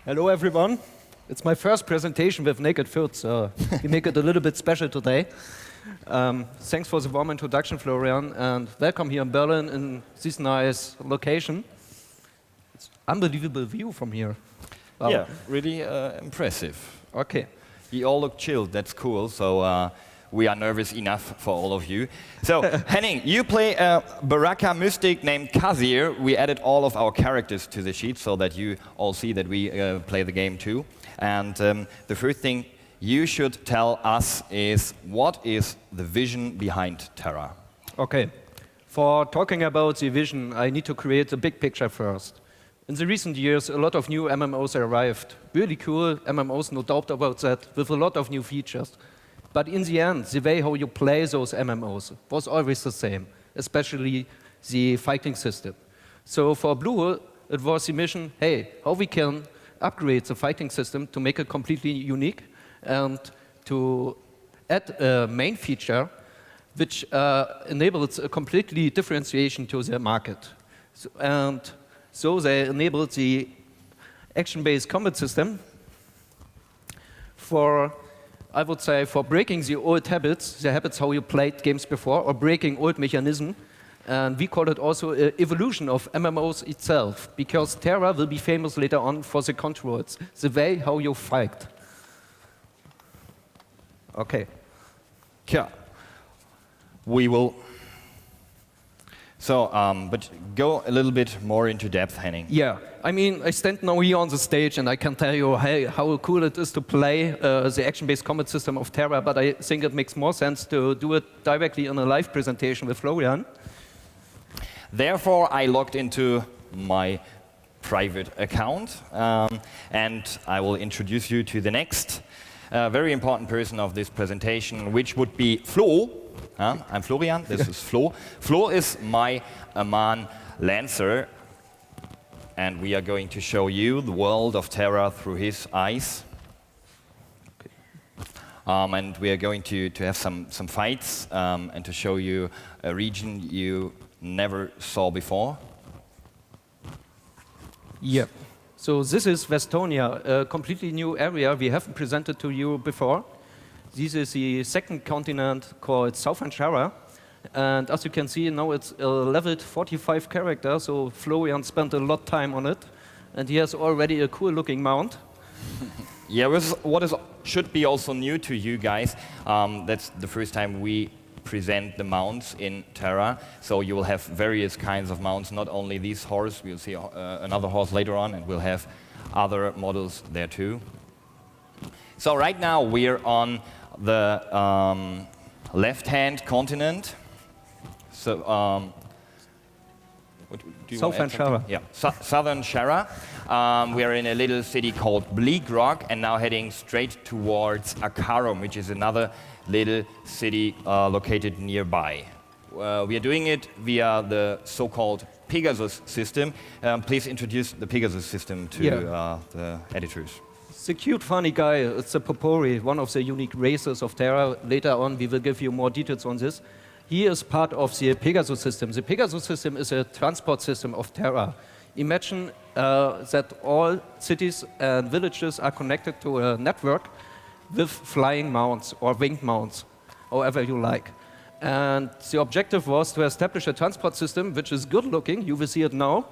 Hello, everyone. It's my first presentation with naked foot, so we make it a little bit special today. Thanks for the warm introduction, Florian, and welcome here in Berlin in this nice location. It's unbelievable view from here. Wow. Yeah, really impressive. Okay. You all look chilled, that's cool, so we are nervous enough for all of you. So, Henning, you play a Baraka mystic named Kazir. We added all of our characters to the sheet so that you all see that we play the game too. And the first thing you should tell us is, what is the vision behind TERA? Okay. For talking about the vision, I need to create a big picture first. In the recent years, a lot of new MMOs arrived. Really cool MMOs, no doubt about that, with a lot of new features. But in the end, the way how you play those MMOs was always the same, especially the fighting system. So for Blue, it was the mission, hey, how we can upgrade the fighting system to make it completely unique and to add a main feature which enables a completely differentiation to their market. So they enabled the action-based combat system for, I would say, for breaking the old habits, the habits how you played games before, or breaking old mechanism. And we call it also an evolution of MMOs itself, because TERA will be famous later on for the controls, the way how you fight. Okay. Yeah. We will. So, but go a little bit more into depth, Henning. Yeah, I mean, I stand now here on the stage and I can tell you, hey, how cool it is to play the action-based combat system of TERA, but I think it makes more sense to do it directly in a live presentation with Florian. Therefore, I logged into my private account, and I will introduce you to the next very important person of this presentation, which would be Flo. I'm Florian, this is Flo. Flo is my Aman Lancer, and we are going to show you the world of TERA through his eyes. And we are going to have some fights and to show you a region you never saw before. Yeah. So this is Westonia, a completely new area we haven't presented to you before. This is the second continent called Southern TERA. And as you can see, now it's a leveled 45 character, so Florian spent a lot of time on it. And he has already a cool-looking mount. Yeah, what should be also new to you guys, that's the first time we present the mounts in TERA. So you will have various kinds of mounts, not only this horse, we'll see another horse later on, and we'll have other models there too. So right now we're on the left-hand continent. So, Southern TERA. Yeah, Southern TERA. We are in a little city called Bleak Rock, and now heading straight towards Akarum, which is another little city located nearby. We are doing it via the so-called Pegasus system. Please introduce the Pegasus system to the editors. It's a cute, funny guy. It's a Popori, one of the unique races of TERA. Later on, we will give you more details on this. He is part of the Pegasus system. The Pegasus system is a transport system of TERA. Imagine that all cities and villages are connected to a network with flying mounts or winged mounts, however you like. And the objective was to establish a transport system which is good looking. You will see it now,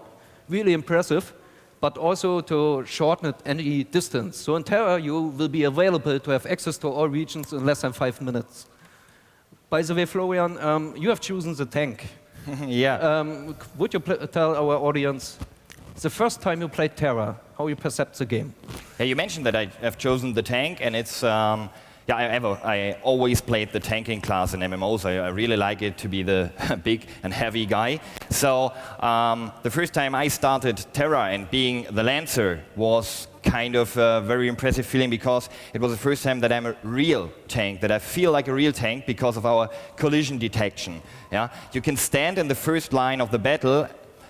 really impressive, but also to shorten it any distance. So in TERA, you will be available to have access to all regions in less than 5 minutes. By the way, Florian, you have chosen the tank. Yeah. Would you tell our audience the first time you played TERA, how you perceive the game? Yeah, you mentioned that I have chosen the tank, and it's I always played the tanking class in MMOs. I really like it to be the big and heavy guy. So the first time I started TERA and being the Lancer was kind of a very impressive feeling, because it was the first time that I'm a real tank, that I feel like a real tank because of our collision detection. Yeah? You can stand in the first line of the battle,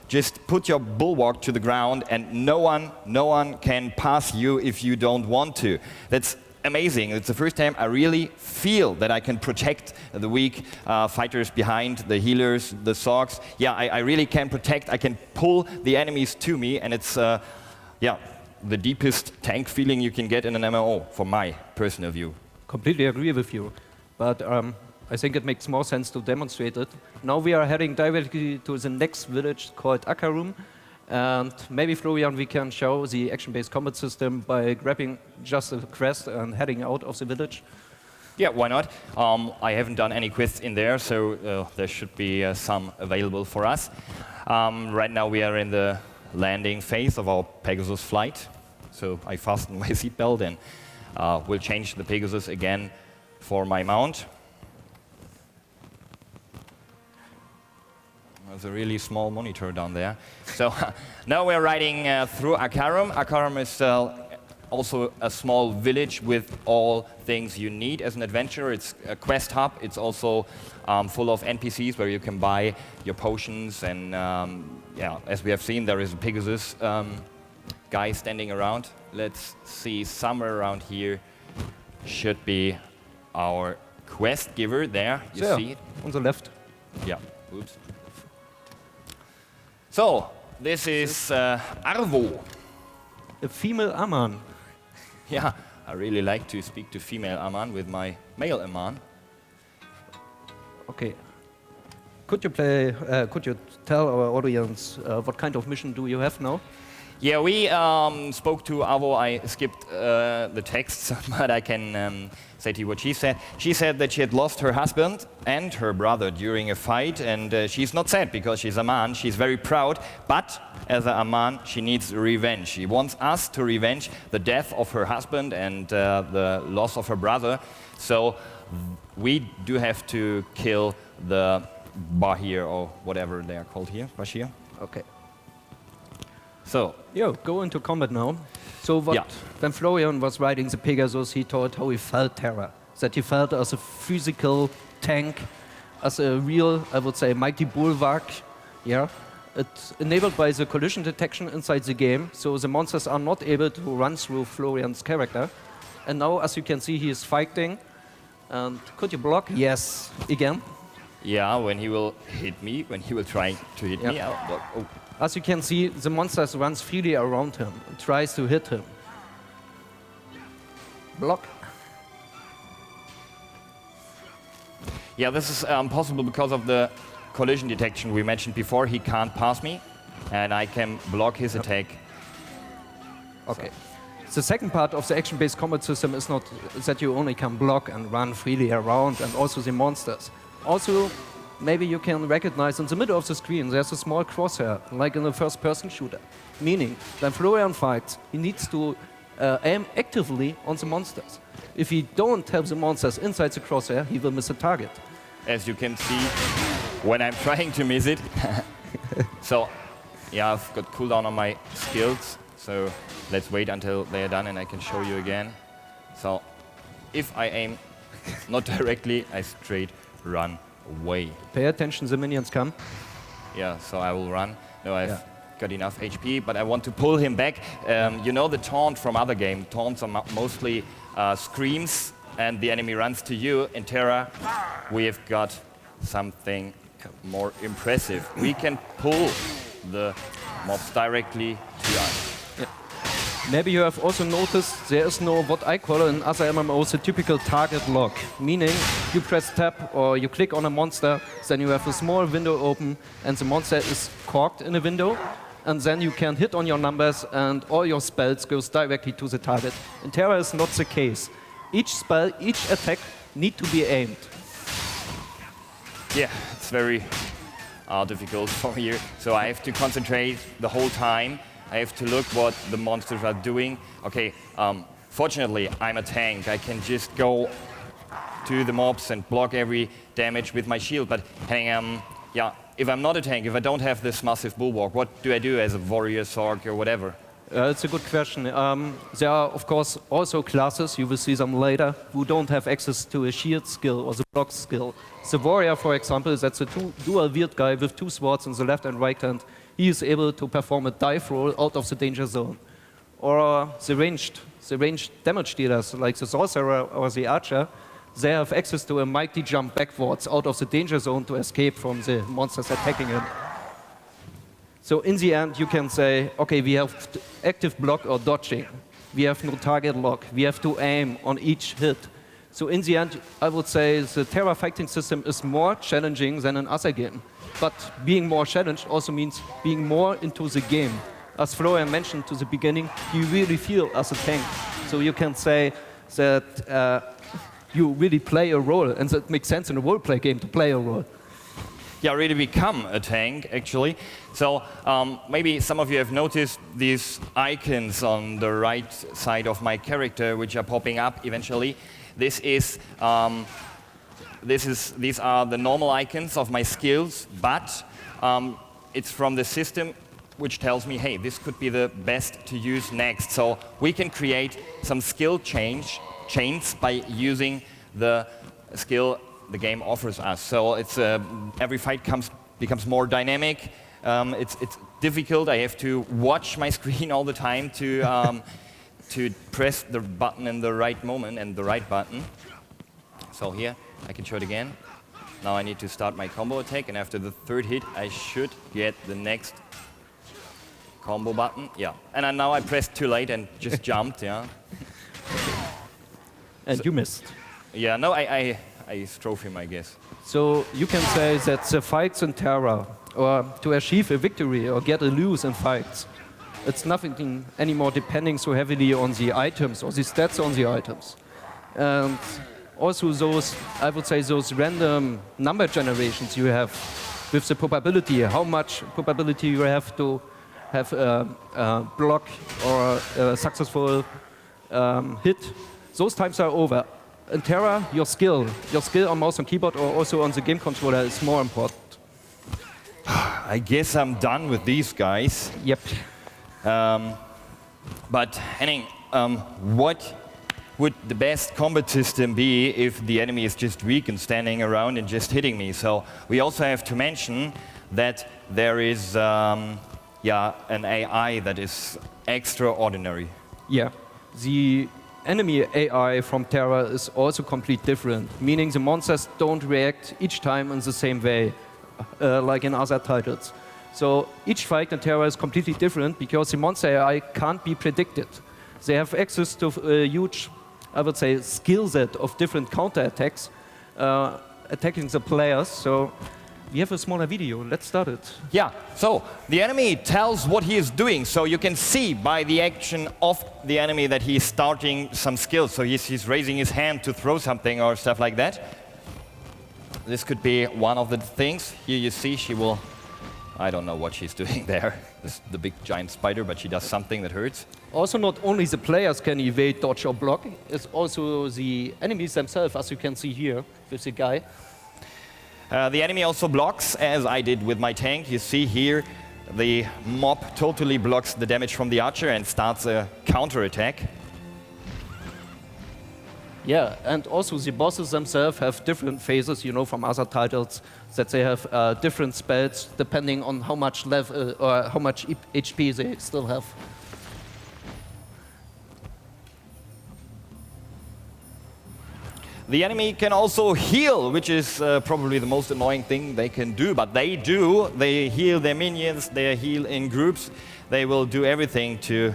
just put your bulwark to the ground, and no one can pass you if you don't want to. That's amazing. It's the first time I really feel that I can protect the weak fighters behind, the healers, the Sorgs. Yeah, I really can protect. I can pull the enemies to me, and it's the deepest tank feeling you can get in an MMO, from my personal view. Completely agree with you, but I think it makes more sense to demonstrate it. Now we are heading directly to the next village called Akarum, and maybe Florian, we can show the action-based combat system by grabbing just a quest and heading out of the village. Yeah, why not? I haven't done any quests in there, so there should be some available for us. Right now we are in the landing phase of our Pegasus flight, so I fastened my seatbelt and will change the Pegasus again for my mount. There's a really small monitor down there. So now we're riding through Akarum. Akarum is also a small village with all things you need as an adventurer. It's a quest hub. It's also full of NPCs where you can buy your potions. And yeah, as we have seen, there is a Pegasus guy standing around. Let's see, somewhere around here should be our quest giver there. You see it? On the left. Yeah, oops. So, this is Arvo. A female Aman. Yeah, I really like to speak to female Aman with my male Aman. Okay. Could you tell our audience what kind of mission do you have now? Yeah, we spoke to Arvo. I skipped the text, but I can say to you what she said. She said that she had lost her husband and her brother during a fight, and she's not sad because she's a man. She's very proud, but as a man, she needs revenge. She wants us to revenge the death of her husband and the loss of her brother. So we do have to kill the Bahir, or whatever they are called here, Bashir. Okay. So, go into combat now. So when Florian was riding the Pegasus, he told how he felt TERA. That he felt as a physical tank, as a real, I would say, mighty bulwark. Yeah. It's enabled by the collision detection inside the game, so the monsters are not able to run through Florian's character. And now, as you can see, he is fighting. And could you block? Yes. Again. Yeah, when he will hit me, when he will try to hit me, I'll block. Oh. As you can see, the monster runs freely around him and tries to hit him. Block. Yeah, this is possible because of the collision detection we mentioned before. He can't pass me, and I can block his attack. Okay. The second part of the action-based combat system is not that you only can block and run freely around, and also the monsters. Also, maybe you can recognize in the middle of the screen there's a small crosshair, like in a first-person shooter. Meaning, when Florian fights, he needs to aim actively on the monsters. If he don't have the monsters inside the crosshair, he will miss the target. As you can see, when I'm trying to miss it. So, yeah, I've got cooldown on my skills. So let's wait until they are done and I can show you again. So, if I aim not directly, I straight run away. Pay attention, the minions come. Yeah, so I will run. No, I've got enough HP, but I want to pull him back. You know the taunt from other games. Taunts are mostly screams, and the enemy runs to you. In TERA, we have got something more impressive. We can pull the mobs directly to us. Maybe you have also noticed there is no, what I call in other MMOs, a typical target lock. Meaning, you press tab or you click on a monster, then you have a small window open and the monster is corked in a window. And then you can hit on your numbers and all your spells goes directly to the target. In TERA is not the case. Each spell, each attack need to be aimed. Yeah, it's very difficult for me here. So I have to concentrate the whole time. I have to look what the monsters are doing. Okay, fortunately, I'm a tank. I can just go to the mobs and block every damage with my shield. But yeah, if I'm not a tank, if I don't have this massive bulwark, what do I do as a warrior, Sorg, or whatever? It's a good question. There are, of course, also classes, you will see them later, who don't have access to a shield skill or the block skill. The warrior, for example, that's a dual wield guy with two swords in the left and right hand. He is able to perform a dive roll out of the danger zone. Or the ranged damage dealers, like the sorcerer or the archer, they have access to a mighty jump backwards out of the danger zone to escape from the monsters attacking him. So in the end, you can say, okay, we have active block or dodging. We have no target lock. We have to aim on each hit. So in the end, I would say the TERA fighting system is more challenging than an other game. But being more challenged also means being more into the game. As Florian mentioned to the beginning, you really feel as a tank. So you can say that you really play a role, and that makes sense in a role-play game to play a role. Yeah, really become a tank, actually. So maybe some of you have noticed these icons on the right side of my character, which are popping up eventually. These are the normal icons of my skills, but it's from the system which tells me, hey, this could be the best to use next. So we can create some skill chains by using the skill the game offers us. So it's every fight becomes more dynamic. It's difficult. I have to watch my screen all the time to press the button in the right moment and the right button. So here, I can show it again. Now I need to start my combo attack, and after the third hit, I should get the next combo button. Yeah, and now I pressed too late and just jumped. Yeah. And so, you missed. Yeah, no, I strove him, I guess. So you can say that the fights in TERA, or to achieve a victory or get a lose in fights, it's nothing anymore depending so heavily on the items or the stats on the items. And also those, I would say, those random number generations you have with the probability, how much probability you have to have a block or a successful hit, those times are over. In TERA, your skill on mouse and keyboard or also on the game controller is more important. I guess I'm done with these guys. Yep. But Henning, what would the best combat system be if the enemy is just weak and standing around and just hitting me? So we also have to mention that there is an AI that is extraordinary. Yeah. The enemy AI from TERA is also completely different, meaning the monsters don't react each time in the same way, like in other titles. So each fight in TERA is completely different because the monster AI can't be predicted. They have access to a huge, I would say, skill set of different counterattacks attacking the players. So we have a smaller video. Let's start it. Yeah, so the enemy tells what he is doing. So you can see by the action of the enemy that he is starting some skills. So he's raising his hand to throw something or stuff like that. This could be one of the things. Here you see she will, I don't know what she's doing there. This is the big giant spider, but she does something that hurts. Also, not only the players can evade, dodge, or block, it's also the enemies themselves, as you can see here with the guy. The enemy also blocks, as I did with my tank. You see here, the mob totally blocks the damage from the archer and starts a counterattack. Yeah, and also the bosses themselves have different phases, you know, from other titles, that they have different spells depending on how much level or how much HP they still have. The enemy can also heal, which is probably the most annoying thing they can do, but they do. They heal their minions, they heal in groups. They will do everything to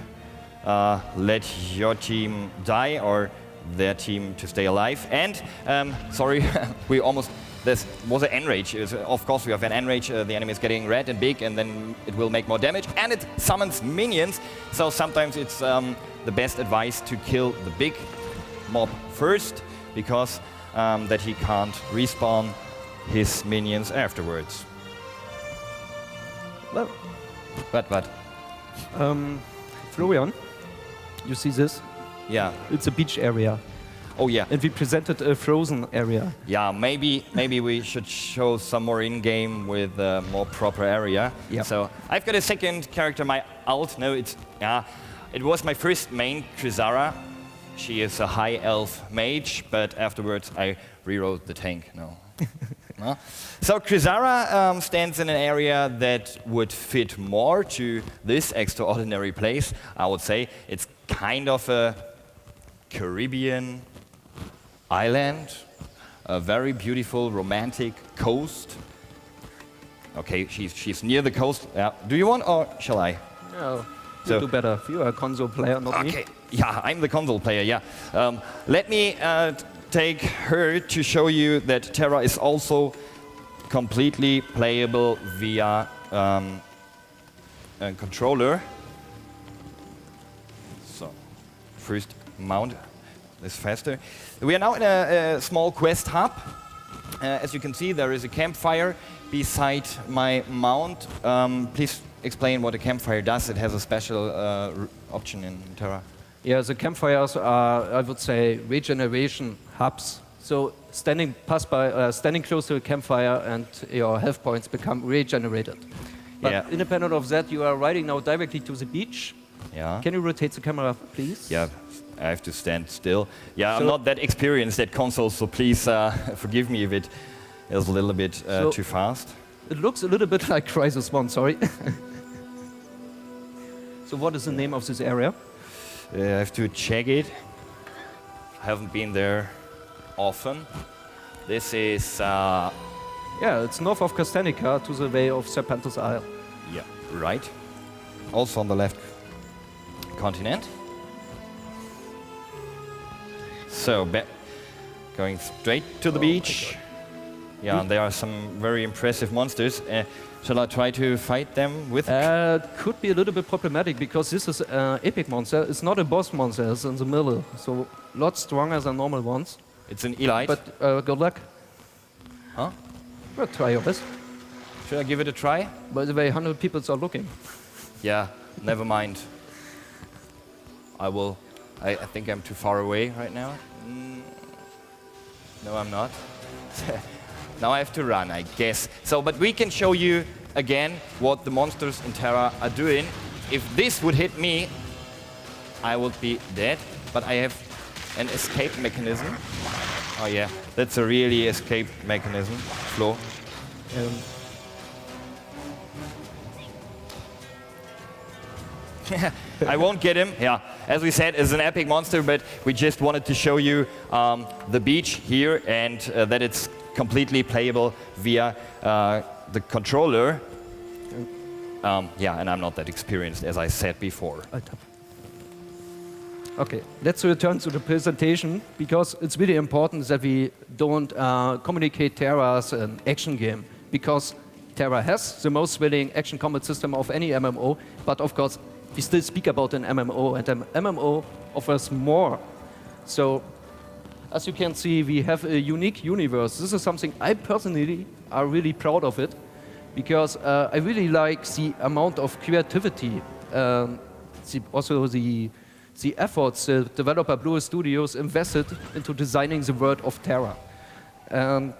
let your team die or their team to stay alive. And, sorry, this was an enrage. Of course, we have an enrage. The enemy is getting red and big, and then it will make more damage. And it summons minions, so sometimes it's the best advice to kill the big mob first, because that he can't respawn his minions afterwards. Well, What? Florian, you see this? Yeah. It's a beach area. Oh yeah. And we presented a frozen area. Yeah, maybe we should show some more in-game with a more proper area. Yeah. So I've got a second character, my alt. No, it was my first main, Krizara. She is a high elf mage, but afterwards I rewrote the tank. No. No. So Krizara stands in an area that would fit more to this extraordinary place. I would say it's kind of a Caribbean island, a very beautiful romantic coast. Okay, she's near the coast. Yeah. Do you want, or shall I? No, So- you do better. You are a console player, not me. Okay. Yeah, I'm the console player. Yeah. Let me take her to show you that TERA is also completely playable via a controller. So, first mount this faster. We are now in a small quest hub. As you can see, there is a campfire beside my mount. Please explain what a campfire does. It has a special option in TERA. Yeah, the campfires are, I would say, regeneration hubs. So standing close to a campfire and your health points become regenerated. But Yeah. independent of that, you are riding now directly to the beach. Yeah. Can you rotate the camera, please? Yeah, I have to stand still. Yeah, I'm So- not that experienced at consoles, so please forgive me if it is a little bit So- too fast. It looks a little bit like Crisis 1, sorry. So what is the name of this area? I have to check it. I haven't been there often. This is, Yeah, it's north of Castanica to the way of Serpentis Isle. yeah, right. Also on the left continent. So, going straight to the beach. Yeah, and there are some very impressive monsters. Shall I try to fight them with? Could be a little bit problematic because this is an epic monster. It's not a boss monster, it's in the middle. So a lot stronger than normal ones. It's an elite. But good luck. Huh? Well, try your best. Should I give it a try? By the way, 100 people are looking. Yeah, never mind. I will. I think I'm too far away right now. No, I'm not. Now I have to run, I guess. So, but we can show you again what the monsters in TERA are doing. If this would hit me, I would be dead. But I have an escape mechanism. Oh yeah, that's a really escape mechanism. Flo. I won't get him. Yeah, as we said, it's an epic monster, but we just wanted to show you the beach here and that it's completely playable via the controller. Yeah, and I'm not that experienced, as I said before. Okay, let's return to the presentation because it's really important that we don't communicate TERA as an action game because TERA has the most thrilling action combat system of any MMO, but of course we still speak about an MMO and an MMO offers more. So as you can see, we have a unique universe. This is something I personally are really proud of it because I really like the amount of creativity, also the efforts the developer Blue Studios invested into designing the world of TERA. And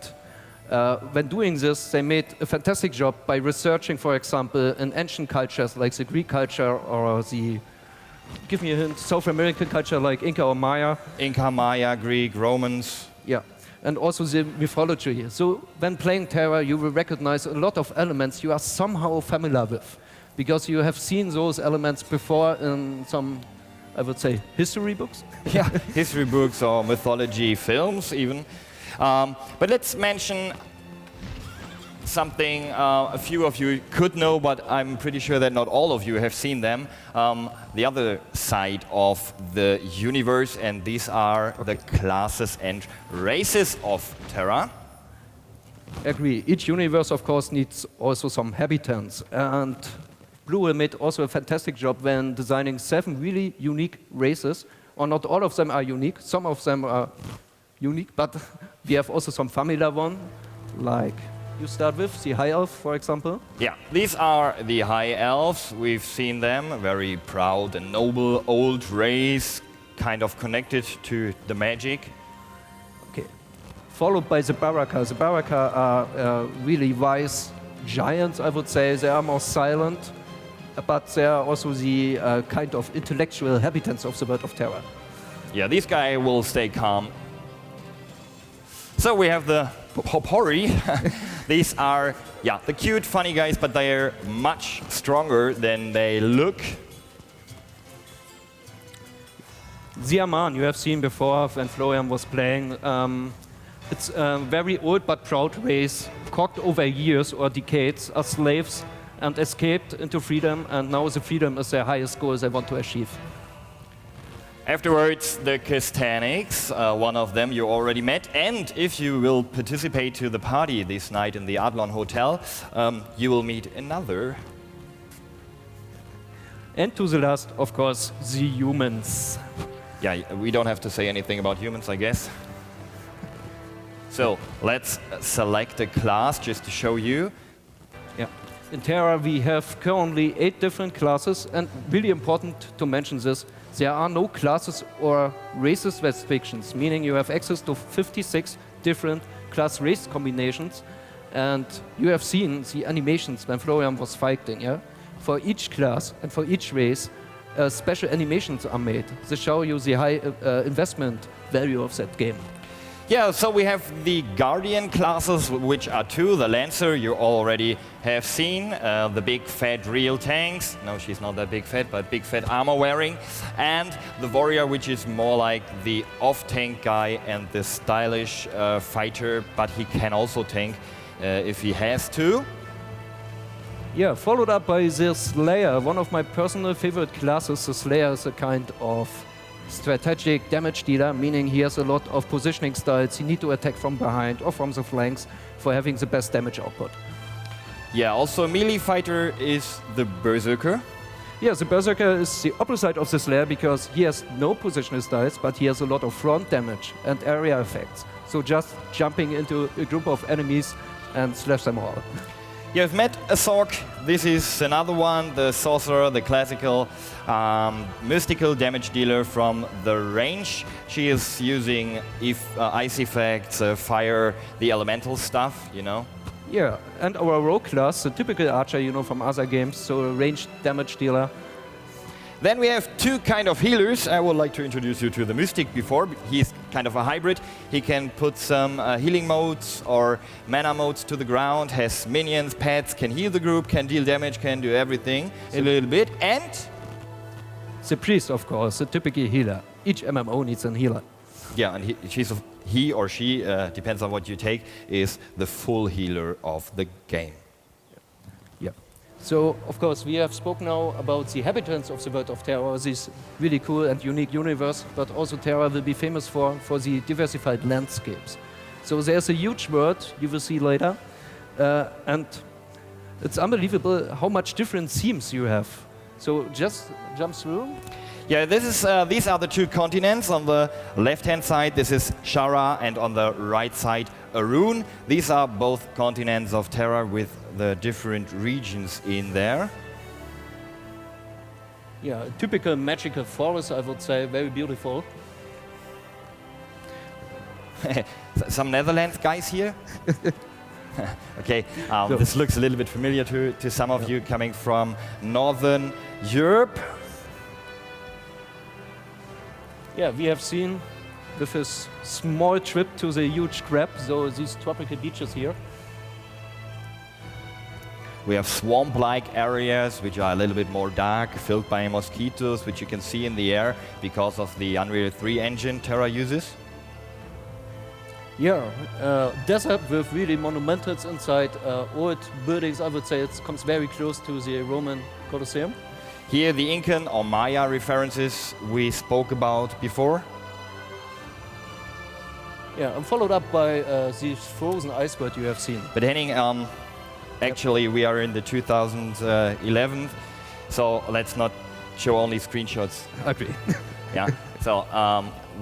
when doing this, they made a fantastic job by researching, for example, in ancient cultures like the Greek culture or the, give me a hint, South American culture like Inca or Maya. Inca, Maya, Greek, Romans. Yeah, and also the mythology. So when playing TERA, you will recognize a lot of elements you are somehow familiar with because you have seen those elements before in some, I would say, history books. Yeah, history books or mythology films even. But let's mention something a few of you could know, but I'm pretty sure that not all of you have seen them. The other side of the universe, and these are the classes and races of TERA. Agree. Each universe, of course, needs also some habitants. And Blue made also a fantastic job when designing 7 really unique races. Or not all of them are unique. Some of them are unique, but we have also some familiar one, like you start with the High Elf, for example. Yeah, these are the High Elves. We've seen them, a very proud and noble old race, kind of connected to the magic. Okay. Followed by the Baraka. The Baraka are really wise giants, I would say. They are more silent, but they are also the kind of intellectual inhabitants of the world of TERA. Yeah, these guys will stay calm. So we have the Popori. These are, yeah, the cute, funny guys, but they're much stronger than they look. Ziaman, you have seen before when Florian was playing. It's a very old but proud race, cocked over years or decades as slaves and escaped into freedom, and now the freedom is their highest goal they want to achieve. Afterwards, the Castanics, one of them you already met, and if you will participate to the party this night in the Adlon Hotel, you will meet another. And to the last, of course, the humans. Yeah, we don't have to say anything about humans, I guess. So let's select a class just to show you. Yeah. In TERA, we have currently 8 different classes, and really important to mention this, there are no classes or races restrictions, meaning you have access to 56 different class race combinations, and you have seen the animations when Florian was fighting, yeah? For each class and for each race, special animations are made. They show you the high investment value of that game. Yeah, so we have the Guardian classes, which are 2. The Lancer you already have seen, the big fat real tanks. No, she's not that big fat, but big fat armor wearing. And the Warrior, which is more like the off-tank guy and the stylish fighter, but he can also tank if he has to. Yeah, followed up by the Slayer, one of my personal favorite classes. The Slayer is a kind of strategic damage dealer, meaning he has a lot of positioning styles. He needs to attack from behind or from the flanks for having the best damage output. Yeah, also a melee fighter is the Berserker. Yeah, the Berserker is the opposite of the Slayer because he has no positional styles, but he has a lot of front damage and area effects. So just jumping into a group of enemies and slash them all. You have met a Sork. This is another one, the Sorcerer, the classical mystical damage dealer from the range. She is using ice effects, fire, the elemental stuff, you know. Yeah, and our rogue class, the typical archer, you know, from other games, so a ranged damage dealer. Then we have 2 kind of healers. I would like to introduce you to the Mystic before. He's kind of a hybrid. He can put some healing modes or mana modes to the ground, has minions, pets, can heal the group, can deal damage, can do everything a little bit. And the priest, of course, the typical healer. Each MMO needs a healer. yeah, and he or she, depends on what you take, is the full healer of the game. Yeah. So, of course, we have spoken now about the inhabitants of the world of TERA, this really cool and unique universe, but also TERA will be famous for the diversified landscapes. So there's a huge world you will see later, and it's unbelievable how much different themes you have. So just jump through. Yeah, these are the 2 continents. On the left-hand side, this is Shara, and on the right side, Arun. These are both continents of TERA with the different regions in there. Yeah, a typical magical forest, I would say, very beautiful. Some Netherlands guys here? Okay, this looks a little bit familiar to some of you coming from Northern Europe. Yeah, we have seen with his small trip to the huge crab, so these tropical beaches here. We have swamp-like areas, which are a little bit more dark, filled by mosquitoes, which you can see in the air because of the Unreal 3 engine TERA uses. Yeah, desert with really monumentals inside, old buildings, I would say it comes very close to the Roman Colosseum. Here the Incan or Maya references we spoke about before. Yeah, and followed up by this frozen ice world you have seen. But Henning, actually we are in the 2011, so let's not show only screenshots. Agree. Yeah, so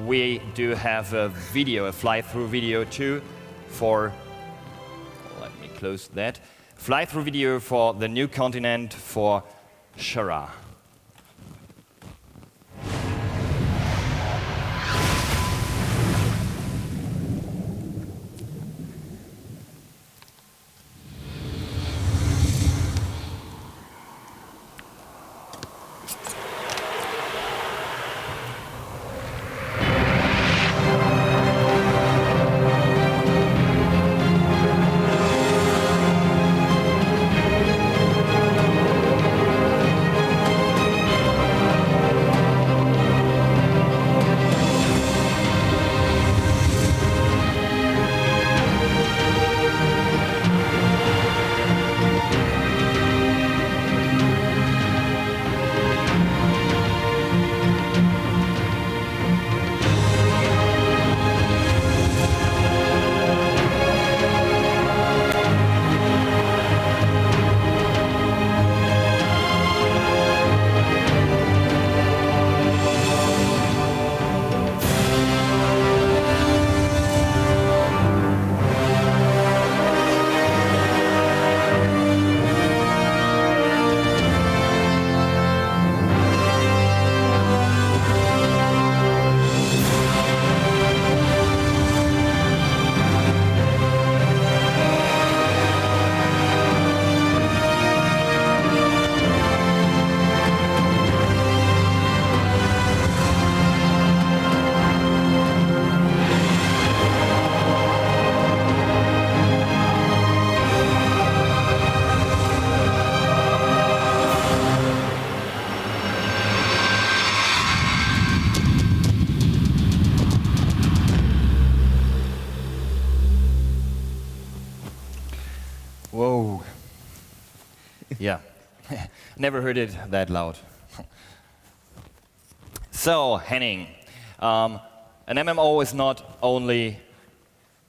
we do have a video, a fly-through video too for, let me close that, fly-through video for the new continent for Shara. Yeah, never heard it that loud. So, Henning, an MMO is not only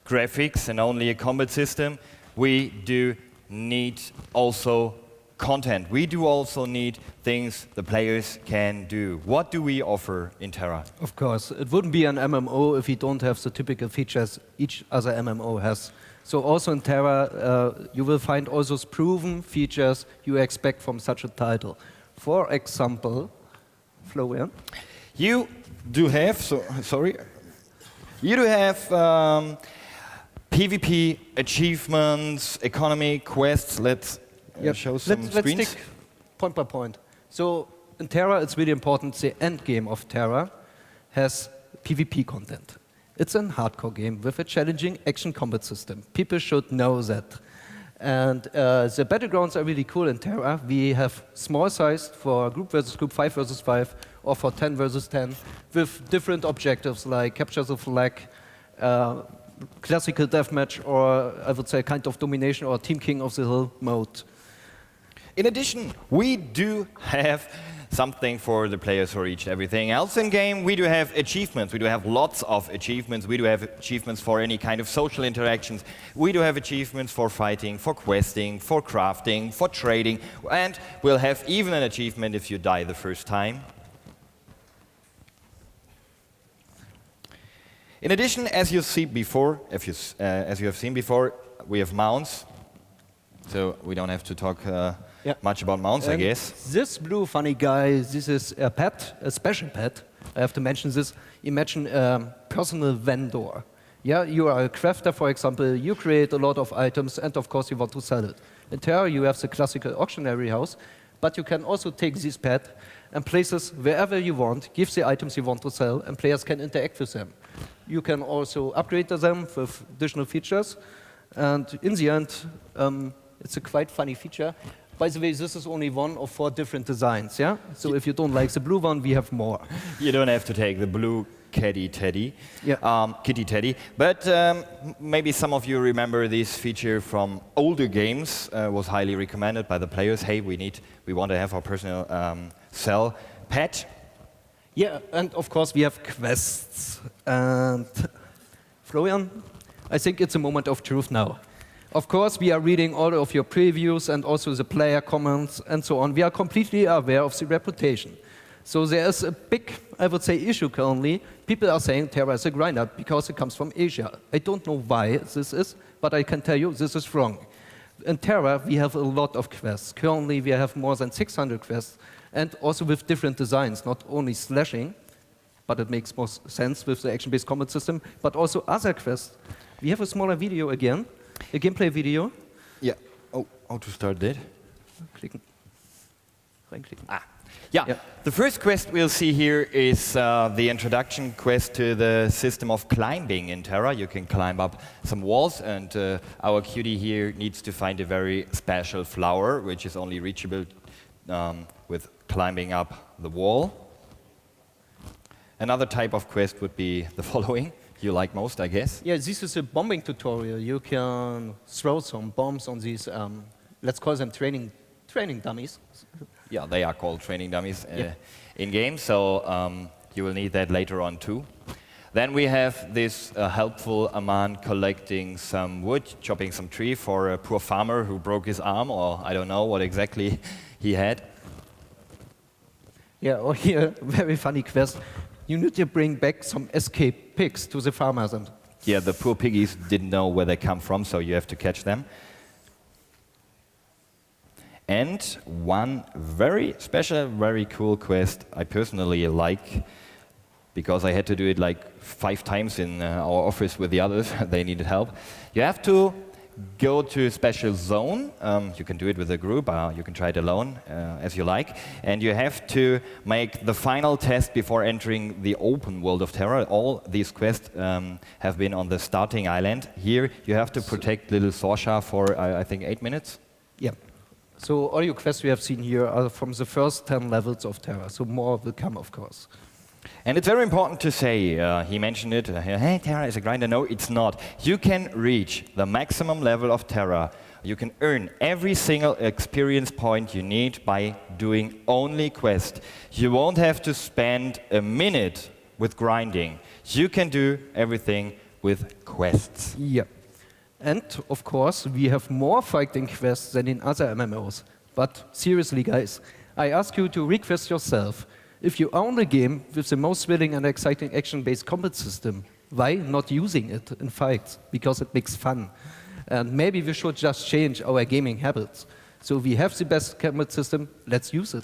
graphics and only a combat system. We do need also content. We do also need things the players can do. What do we offer in TERA? Of course, it wouldn't be an MMO if you don't have the typical features each other MMO has. So also in TERA, you will find all those proven features you expect from such a title. For example, Florian. You do have, you do have PvP achievements, economy, quests. Let's show some screens. Let's stick point by point. So in TERA, it's really important the end game of TERA has PvP content. It's a hardcore game with a challenging action combat system. People should know that. And the battlegrounds are really cool in TERA. We have small sized for group versus group, 5 versus 5, or for 10 versus 10, with different objectives like capture the flag, classical deathmatch, or I would say kind of domination or team king of the hill mode. In addition, we do have something for the players who reached everything else in game. We do have achievements. We do have lots of achievements. We do have achievements for any kind of social interactions. We do have achievements for fighting, for questing, for crafting, for trading, and we'll have even an achievement if you die the first time. In addition, as you see before, as you have seen before, we have mounts. So we don't have to talk much about mounts, I guess. This blue funny guy, this is a pet, a special pet. I have to mention this. Imagine a personal vendor. Yeah, you are a crafter, for example. You create a lot of items, and of course you want to sell it. In TERA, you have the classical auctionery house, but you can also take this pet and place it wherever you want, give the items you want to sell, and players can interact with them. You can also upgrade them with additional features, and in the end, it's a quite funny feature. By the way, this is only one of 4 different designs, yeah? So if you don't like the blue one, we have more. You don't have to take the blue kitty teddy, but maybe some of you remember this feature from older games. Was highly recommended by the players. Hey, we want to have our personal cell pet. Yeah, and of course we have quests. And Florian, I think it's a moment of truth now. Of course, we are reading all of your previews and also the player comments and so on. We are completely aware of the reputation. So there is a big, I would say, issue currently. People are saying TERA is a grinder because it comes from Asia. I don't know why this is, but I can tell you this is wrong. In TERA, we have a lot of quests. Currently, we have more than 600 quests, and also with different designs, not only slashing, but it makes more sense with the action-based combat system, but also other quests. We have a smaller video again. A gameplay video. Yeah. Oh, how to start that? Klicken. Reinklicken. Yeah. The first quest we'll see here is the introduction quest to the system of climbing in TERA. You can climb up some walls, and our cutie here needs to find a very special flower, which is only reachable with climbing up the wall. Another type of quest would be the following. You like most, I guess? Yeah, this is a bombing tutorial. You can throw some bombs on these, let's call them training dummies. Yeah, they are called training dummies in game, so you will need that later on too. Then we have this helpful man collecting some wood, chopping some tree for a poor farmer who broke his arm, or I don't know what exactly he had. Yeah, or here, very funny quest. You need to bring back some escaped pigs to the farmers. And yeah, the poor piggies didn't know where they come from, so you have to catch them. And one very special, very cool quest I personally like, because I had to do it like 5 times in our office with the others. They needed help. You have to go to a special zone. You can do it with a group, you can try it alone, as you like. And you have to make the final test before entering the open world of TERA. All these quests have been on the starting island. Here you have to protect little Sorsha for, I think, 8 minutes. Yeah. So all your quests we have seen here are from the first 10 levels of TERA, so more will come, of course. And it's very important to say, he mentioned it, hey, TERA is a grinder. No, it's not. You can reach the maximum level of TERA You can earn every single experience point you need by doing only quest. You won't have to spend a minute with grinding. You can do everything with quests. Yeah. And, of course, we have more fighting quests than in other MMOs. But seriously, guys, I ask you to request yourself. If you own a game with the most thrilling and exciting action-based combat system, why not using it in fights? Because it makes fun. And maybe we should just change our gaming habits. So we have the best combat system, let's use it.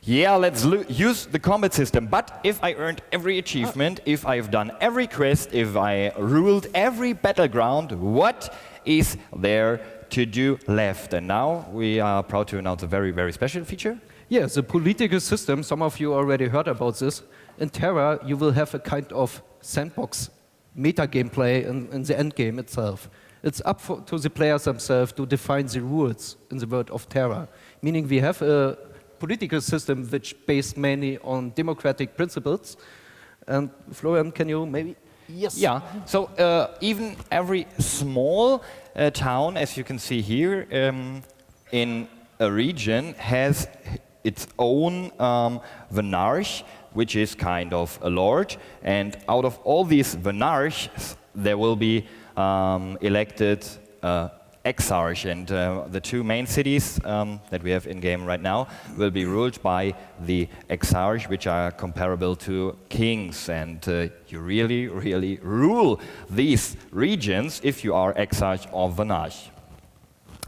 Yeah, let's use the combat system. But if I earned every achievement, if I've done every quest, if I ruled every battleground, what is there to do left? And now we are proud to announce a very, very special feature. Yeah, the political system, some of you already heard about this. In TERA, you will have a kind of sandbox meta gameplay in the end game itself. It's up to the players themselves to define the rules in the world of TERA. Meaning we have a political system which based mainly on democratic principles. And Florian, can you maybe? Yes. Yeah, so even every small town, as you can see here, in a region has its own Vanarch, which is kind of a lord. And out of all these Vanarchs, there will be elected exarch, and the two main cities that we have in-game right now will be ruled by the exarch, which are comparable to kings. And you really, really rule these regions if you are exarch or vanarch.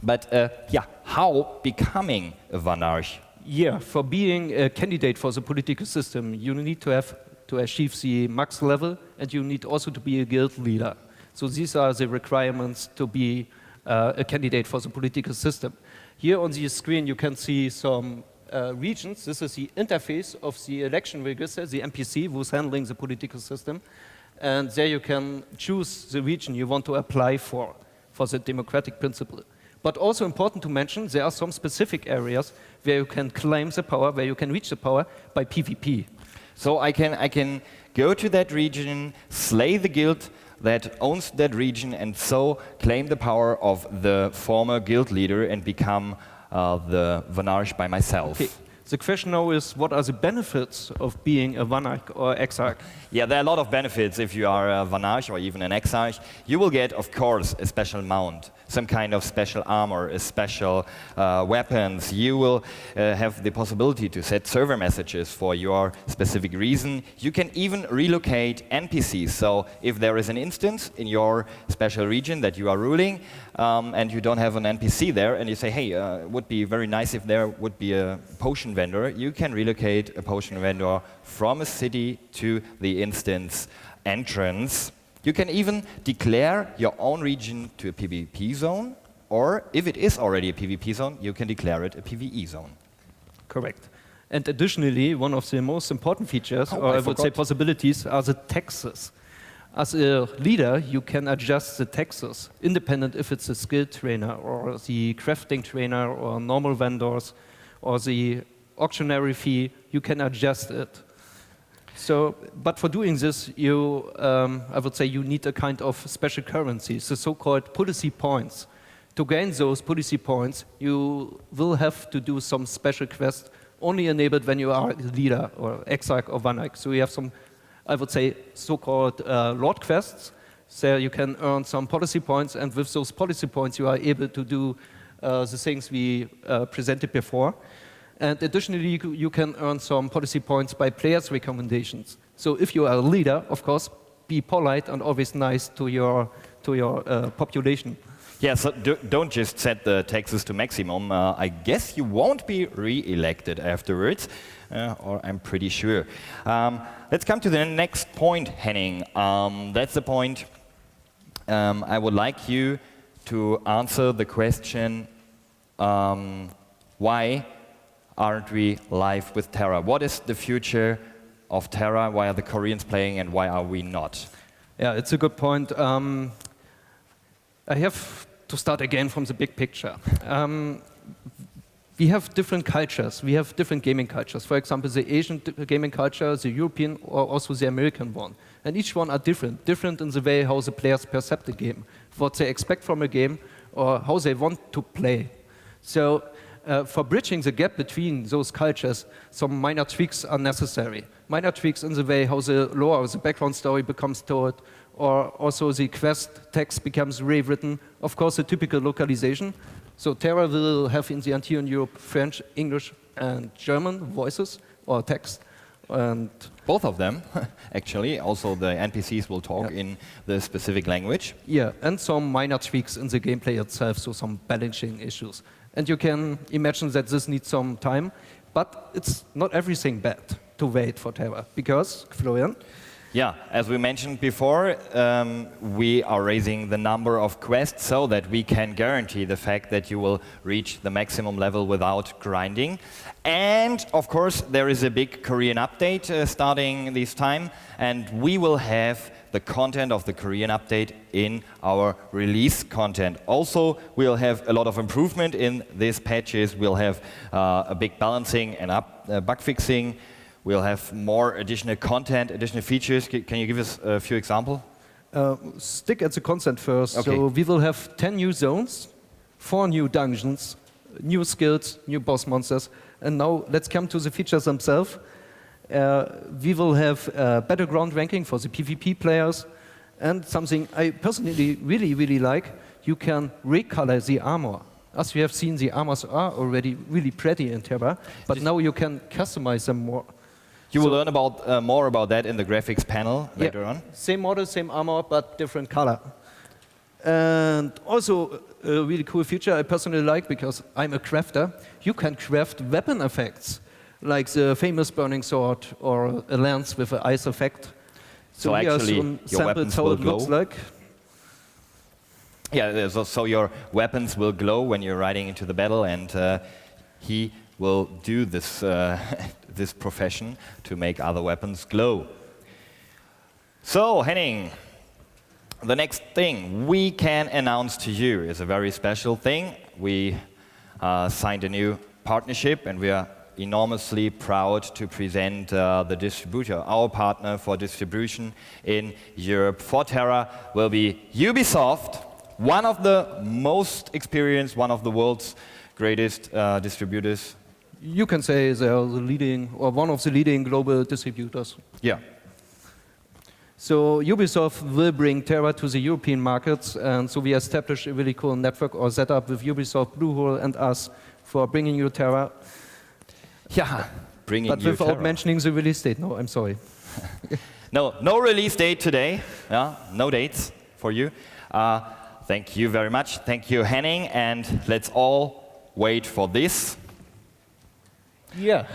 But yeah, how becoming a vanarch? Yeah, for being a candidate for the political system, you need to achieve the max level, and you need also to be a guild leader. So these are the requirements to be a candidate for the political system. Here on the screen you can see some regions. This is the interface of the election register, the NPC who's handling the political system. And there you can choose the region you want to apply for the democratic principle. But also important to mention, there are some specific areas where you can claim the power, where you can reach the power by PvP. So I can go to that region, slay the guild that owns that region, and so claim the power of the former guild leader and become the Vanarch by myself. Okay. The question now is, what are the benefits of being a Vanarch or Exarch? Yeah, there are a lot of benefits if you are a Vanarch or even an Exarch. You will get, of course, a special mount, some kind of special armor, a special weapons. You will have the possibility to set server messages for your specific reason. You can even relocate NPCs. So if there is an instance in your special region that you are ruling, and you don't have an NPC there, and you say, hey, it would be very nice if there would be a potion vendor, you can relocate a potion vendor from a city to the instance entrance. You can even declare your own region to a PvP zone, or if it is already a PvP zone, you can declare it a PvE zone. Correct. And additionally, one of the most important features, or I would say possibilities, are the taxes. As a leader, you can adjust the taxes, independent if it's a skill trainer, or the crafting trainer, or normal vendors, or the auctionery fee, you can adjust it. So, but for doing this, I would say you need a kind of special currency, the so-called policy points. To gain those policy points, you will have to do some special quests, only enabled when you are a leader, or exarch, or vanarch. So you have some, I would say, so-called lord quests. There you can earn some policy points, and with those policy points you are able to do the things we presented before. And additionally, you can earn some policy points by players' recommendations. So if you are a leader, of course, be polite and always nice to your population. Yeah, so don't just set the taxes to maximum. I guess you won't be re-elected afterwards, or I'm pretty sure. Let's come to the next point, Henning. That's the point I would like you to answer the question, why aren't we live with TERA? What is the future of TERA? Why are the Koreans playing and why are we not? Yeah, it's a good point. I have to start again from the big picture. We have different cultures. We have different gaming cultures. For example, the Asian gaming culture, the European, or also the American one. And each one are different in the way how the players perceive the game, what they expect from a game, or how they want to play. So for bridging the gap between those cultures, some minor tweaks are necessary. Minor tweaks in the way how the lore, the background story becomes told, or also the quest text becomes rewritten. Of course, the typical localization. So TERA will have in the end here in Europe French, English, and German voices or text. And both of them, actually. Also, the NPCs will talk in the specific language. Yeah, and some minor tweaks in the gameplay itself, so some balancing issues. And you can imagine that this needs some time, but it's not everything bad to wait for TERA, because, Florian? Yeah, as we mentioned before, we are raising the number of quests so that we can guarantee the fact that you will reach the maximum level without grinding. And of course, there is a big Korean update starting this time, and we will have the content of the Korean update in our release content. Also, we'll have a lot of improvement in these patches. We'll have a big balancing and bug fixing. We'll have more additional content, additional features. Can you give us a few examples? Stick at the content first. Okay. So we will have 10 new zones, 4 new dungeons, new skills, new boss monsters. And now let's come to the features themselves. We will have battleground ranking for the PvP players. And something I personally really like, you can recolor the armor. As you have seen, the armors are already really pretty in TERA, but now you can customize them more. You will learn about more about that in the graphics panel later on. Same model, same armor, but different color. And also a really cool feature I personally like, because I'm a crafter, you can craft weapon effects, like the famous burning sword or a lance with an ice effect. So actually, your weapons will glow? Looks like. Yeah, so your weapons will glow when you're riding into the battle, and he will do this this profession to make other weapons glow. So, Henning, the next thing we can announce to you is a very special thing. We signed a new partnership, and we are enormously proud to present the distributor. Our partner for distribution in Europe for TERA will be Ubisoft, one of the most experienced, one of the world's greatest distributors. You can say they are the leading, or one of the leading global distributors. Yeah. So Ubisoft will bring TERA to the European markets, and so we established a really cool network or setup with Ubisoft, Bluehole, and us for bringing you TERA. Yeah, bringing but you without TERA. mentioning the release date. No, I'm sorry. No release date today. Yeah, no dates for you. Thank you very much. Thank you, Henning, and let's all wait for this. Yeah,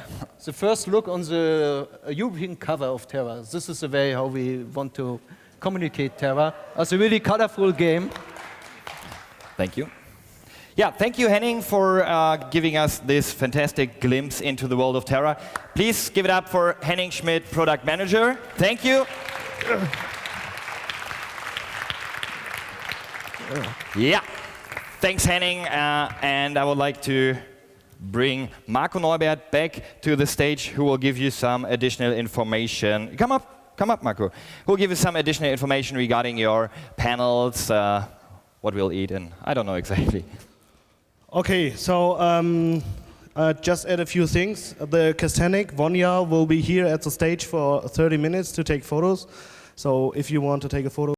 the first look on the European cover of TERA. This is the way how we want to communicate TERA as a really colorful game. Thank you. Yeah, thank you, Henning, for giving us this fantastic glimpse into the world of TERA. Please give it up for Henning Schmidt, Product Manager. Thank you. Yeah, thanks, Henning. And I would like to bring Marco Neubert back to the stage, who will give you some additional information. Come up, Marco. Who will give you some additional information regarding your panels, what we'll eat, and I don't know exactly. Okay, so just add a few things. The Kastanik, Vonja, will be here at the stage for 30 minutes to take photos. So if you want to take a photo,